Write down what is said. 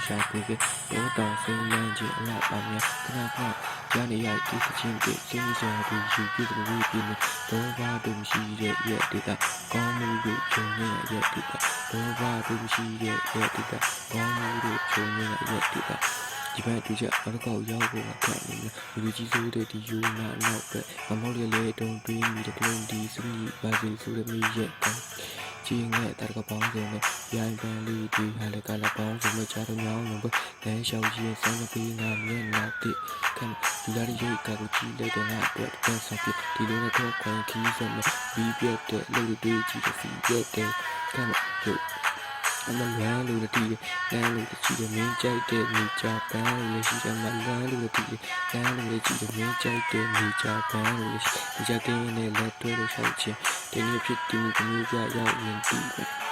ရှာဖွေခဲ့တောတောင်ဆုံးလန်းခြင်းအလားပါများခဏခဏကြားနေရတဲ့ချင်းတွေစင်းစရာတွေယူပြတဲ့ဝေးပြင်းတော့ဘာတို့မရှိတဲ့ရဲ့ဒေတာကောင်းမှုတွေဂျုံနေရဲ့ဒေတာတော့ဘာတို့မရှိတဲ့ရဲ့ဒေတာကောင်းမှုတွေဂျုံနေရဲ့ဒေတာဒီဘက်တူချက်အကောက်ရောက်ဖို့ခက်နေတယ်လူကြီးဆိုတဲ့ဒီယူနာနောက်ပဲမမောက်လေတုံးတွေးမိတဲ့ကလုံးဒီစမီပါစီဆိုတဲ့မိရဲ့ချင်းငဲ့တကပေါင်းစုံနဲ့ရိုင်းပန်းလေးဒီဟာလည်းကလာပေါင်းစုံနဲ့ချားတော့ညောင်းလုံးပဲလမ်းလျှောက်ကြီးစမ်းပေးငါမျက်နှာတစ်ခံဒီလာရိတ်ကကိုကြည့်လိုက်တော့ငါအတွက်တက်ဆက်ပြီးဒီလိုနဲ့တော့ခွန်ခီးစက်နဲ့ပြီးပြတ်တဲ့လူတွေကြည့်တဲ့စီပြတ်တဲ့ခံလို့အမလန်းလို့တည်လမ်းလို့ကြည့်တယ်မင်းကြိုက်တဲ့နေကြပန်းလို့ရှိတယ်မလန်းလို့တည်လမ်းလို့ကြည့်တယ်မင်းကြိုက်တဲ့နေကြပန်းလို့ရှိဒီကြတဲ့နဲ့လက်တွဲလို့ရှောက်ခြင်းဒီနေ့ဖြစ်ဒီမျိုးပြရောက်ရင်ပြီး